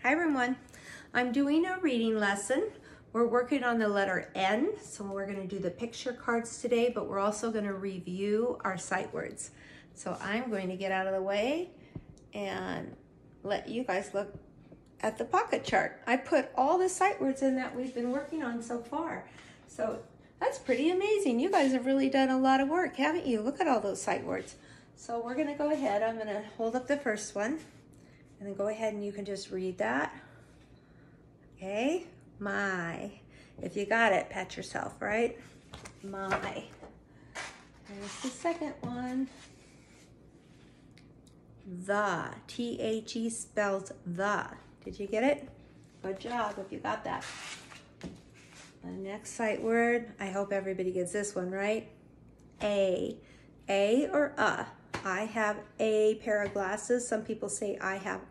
Hi everyone, I'm doing a reading lesson. We're working on the letter N, so we're going to do the picture cards today, but we're also going to review our sight words. So I'm going to get out of the way and let you guys look at the pocket chart. I put all the sight words in that we've been working on so far. So that's pretty amazing. You guys have really done a lot of work, haven't you? Look at all those sight words. So we're going to go ahead. I'm going to hold up the first one. And then go ahead and you can just read that. Okay, my. If you got it, pat yourself, right? My. There's the second one. The. T-H-E spells the. Did you get it? Good job if you got that. The next sight word, I hope everybody gets this one right. A. A or a. I have a pair of glasses. Some people say I have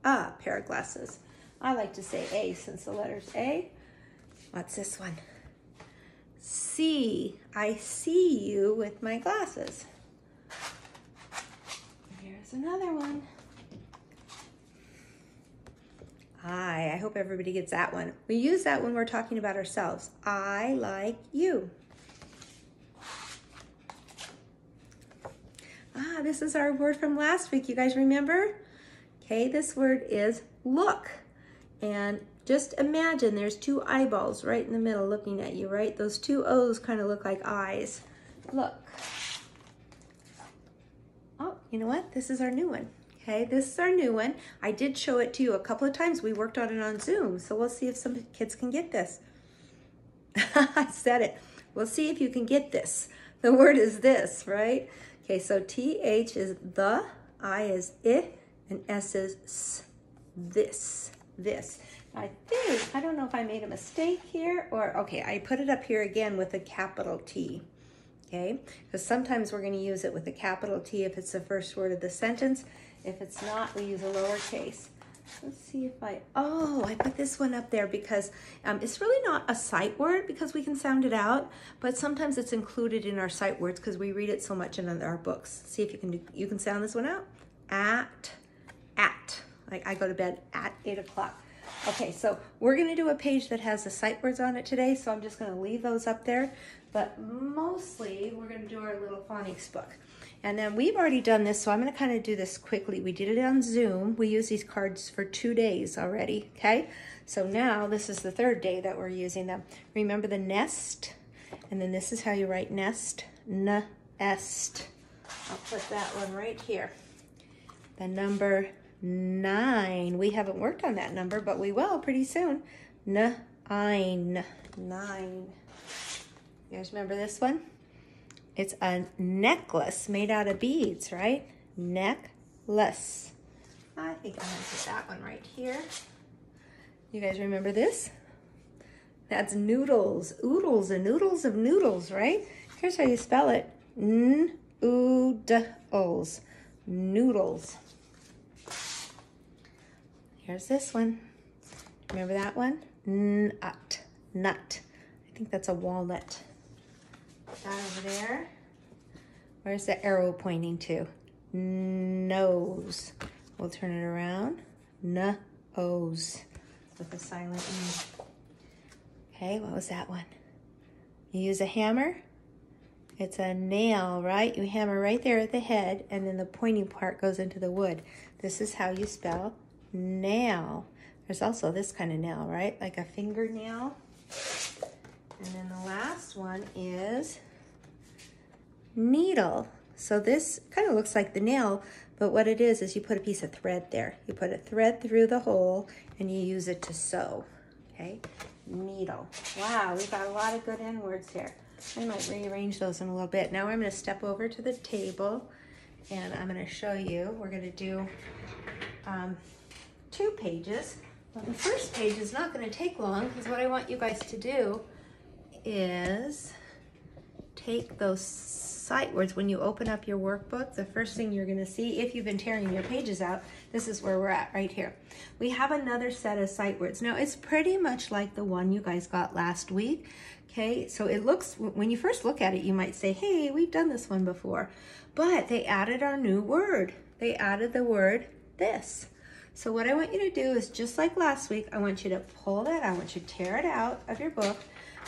a pair of glasses. I like to say A since the letter's A. What's this one? C. I see you with my glasses. Here's another one. I hope everybody gets that one. We use that when we're talking about ourselves. I like you. This is our word from last week. You guys remember? Okay, this word is look. And just imagine there's two eyeballs right in the middle looking at you, right? Those two O's kind of look like eyes. Look. Oh, you know what? This is our new one. Okay, this is our new one. I did show it to you a couple of times. We worked on it on Zoom, so we'll see if some kids can get this. I said it. We'll see if you can get this. The word is this, right? Okay, so T-H is the, I is it, and S is s, this. I think, I don't know if I made a mistake here or, okay, I put it up here again with a capital T, okay? Because sometimes we're going to use it with a capital T if it's the first word of the sentence. If it's not, we use a lowercase. Let's see if I put this one up there because it's really not a sight word because we can sound it out, but sometimes it's included in our sight words because we read it so much in our books. See if you can sound this one out. At. Like I go to bed at 8 o'clock. Okay, so we're gonna do a page that has the sight words on it today, so I'm just gonna leave those up there, but mostly we're gonna do our little phonics book. And then we've already done this, so I'm gonna kind of do this quickly. We did it on Zoom. We used these cards for 2 days already, okay? So now this is the third day that we're using them. Remember the nest? And then this is how you write nest, N-est. I'll put that one right here. The number 9. We haven't worked on that number, but we will pretty soon. Nine. You guys remember this one? It's a necklace made out of beads, right? Necklace. I think I'm gonna put that one right here. You guys remember this? That's noodles. Oodles and noodles of noodles, right? Here's how you spell it. N-oo-d-os. Noodles. Here's this one. Remember that one? Nut. Nut. I think that's a walnut. Put that over there. Where's the arrow pointing to? Nose. We'll turn it around. Nose. With a silent N. Okay, what was that one? You use a hammer. It's a nail, right? You hammer right there at the head, and then the pointing part goes into the wood. This is how you spell nail. There's also this kind of nail, right? Like a fingernail. And then the last one is needle. So this kind of looks like the nail, but what it is you put a piece of thread there. You put a thread through the hole and you use it to sew, okay? Needle. Wow, we've got a lot of good N words here. I might rearrange those in a little bit. Now I'm going to step over to the table and I'm going to show you. We're going to do 2 pages. Well, the first page is not going to take long because what I want you guys to do is take those sight words. When you open up your workbook, the first thing you're going to see, if you've been tearing your pages out, this is where we're at right here. We have another set of sight words. Now it's pretty much like the one you guys got last week. Okay, so it looks, when you first look at it, you might say, hey, we've done this one before, but they added our new word. They added the word this. So what I want you to do is just like last week, I want you to pull that, I want you to tear it out of your book.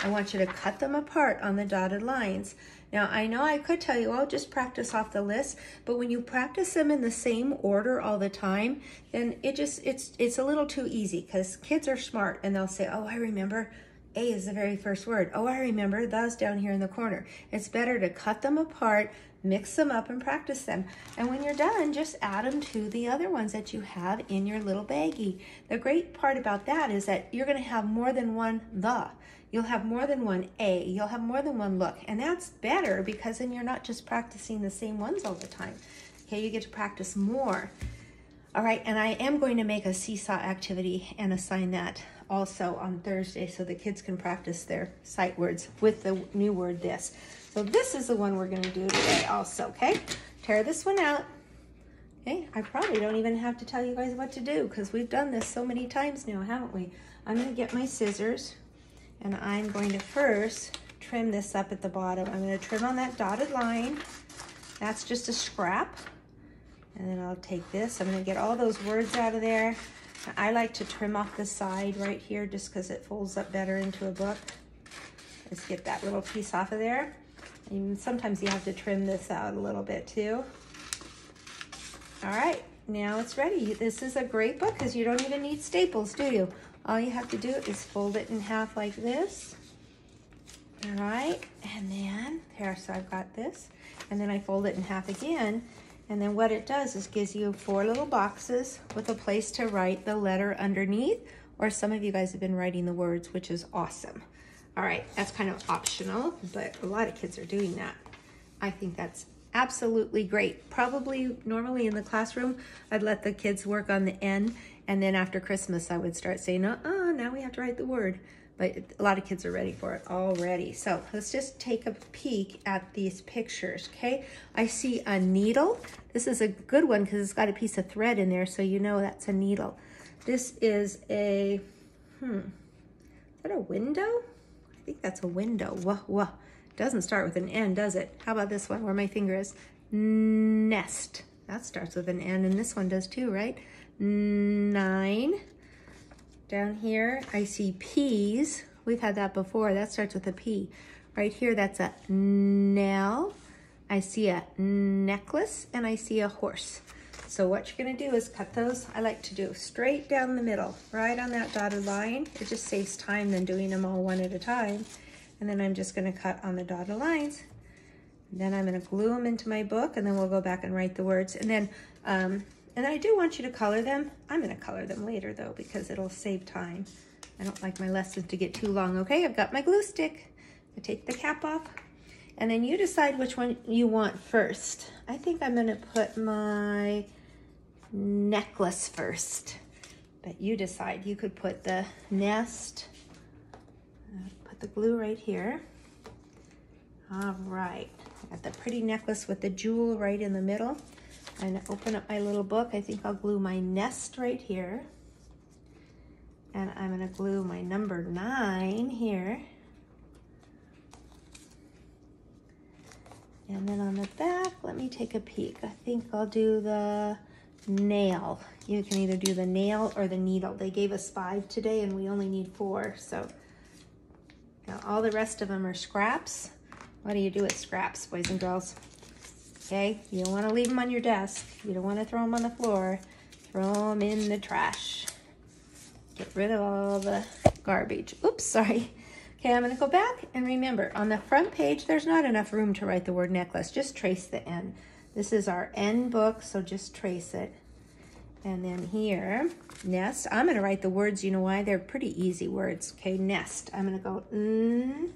I want you to cut them apart on the dotted lines. Now, I know I could tell you, oh, just practice off the list, but when you practice them in the same order all the time, then it's a little too easy, because kids are smart and they'll say, oh, I remember A is the very first word. Oh, I remember that's down here in the corner. It's better to cut them apart, mix them up, and practice them. And when you're done, just add them to the other ones that you have in your little baggie. The great part about that is that you're going to have more than one the. You'll have more than one A. You'll have more than one look. And that's better, because then you're not just practicing the same ones all the time. Okay, you get to practice more. All right, and I am going to make a seesaw activity and assign that also on Thursday so the kids can practice their sight words with the new word this. So this is the one we're going to do today also, okay? Tear this one out. Okay, I probably don't even have to tell you guys what to do, because we've done this so many times now, haven't we? I'm going to get my scissors, and I'm going to first trim this up at the bottom. I'm going to trim on that dotted line. That's just a scrap. And then I'll take this. I'm going to get all those words out of there. I like to trim off the side right here just because it folds up better into a book. Let's get that little piece off of there. And sometimes you have to trim this out a little bit too. All right, now it's ready. This is a great book because you don't even need staples, do you? All you have to do is fold it in half like this. All right, and then here, so I've got this, and then I fold it in half again. And then what it does is gives you 4 little boxes with a place to write the letter underneath, or some of you guys have been writing the words, which is awesome. All right, that's kind of optional, but a lot of kids are doing that. I think that's absolutely great. Probably normally in the classroom, I'd let the kids work on the N, and then after Christmas, I would start saying, now we have to write the word. But a lot of kids are ready for it already. So let's just take a peek at these pictures, okay? I see a needle. This is a good one because it's got a piece of thread in there, so you know that's a needle. This is a, is that a window? I think that's a window. Wah. Doesn't start with an N, does it? How about this one where my finger is? Nest. That starts with an N, and this one does too, right? 9. Down here, I see peas. We've had that before. That starts with a P. Right here, that's a nail. I see a necklace, and I see a horse. So what you're gonna do is cut those, I like to do straight down the middle, right on that dotted line. It just saves time than doing them all one at a time. And then I'm just gonna cut on the dotted lines. Then I'm gonna glue them into my book, and then we'll go back and write the words. And then, and I do want you to color them. I'm gonna color them later though, because it'll save time. I don't like my lessons to get too long. Okay, I've got my glue stick. I take the cap off, and then you decide which one you want first. I think I'm gonna put my necklace first, but you decide. You could put the nest, put the glue right here. All right, I got the pretty necklace with the jewel right in the middle. I'm gonna open up my little book. I think I'll glue my nest right here. And I'm gonna glue my number 9 here. And then on the back, let me take a peek. I think I'll do the nail. You can either do the nail or the needle. They gave us 5 today and we only need 4. So now all the rest of them are scraps. What do you do with scraps, boys and girls? Okay, you don't want to leave them on your desk. You don't want to throw them on the floor. Throw them in the trash. Get rid of all the garbage. Oops, sorry. Okay, I'm going to go back and remember, on the front page, there's not enough room to write the word necklace. Just trace the N. This is our N book, so just trace it. And then here, nest. I'm going to write the words. You know why? They're pretty easy words. Okay, nest. I'm going to go N-E-S-T.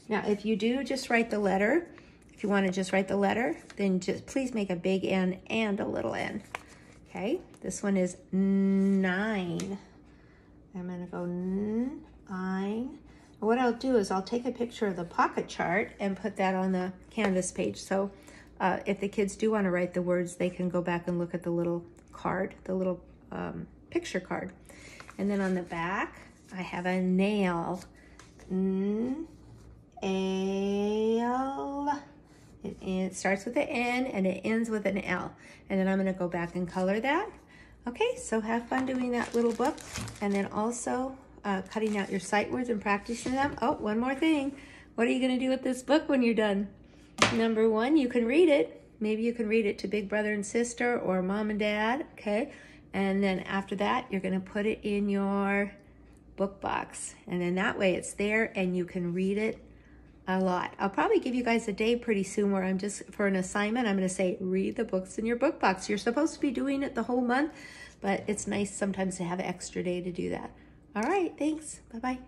Now, if you do just write the letter, if you want to just write the letter, then just please make a big N and a little n. Okay, this one is 9. I'm going to go 9. What I'll do is I'll take a picture of the pocket chart and put that on the Canvas page. So if the kids do want to write the words, they can go back and look at the little card, the little picture card. And then on the back, I have a nail. N-A-L. It starts with an N and it ends with an L. And then I'm gonna go back and color that. Okay, so have fun doing that little book. And then also cutting out your sight words and practicing them. Oh, one more thing. What are you gonna do with this book when you're done? Number one, you can read it. Maybe you can read it to big brother and sister or mom and dad, okay? And then after that, you're gonna put it in your book box. And then that way it's there and you can read it a lot. I'll probably give you guys a day pretty soon where I'm just, for an assignment, I'm gonna say, read the books in your book box. You're supposed to be doing it the whole month, but it's nice sometimes to have an extra day to do that. All right, thanks, bye-bye.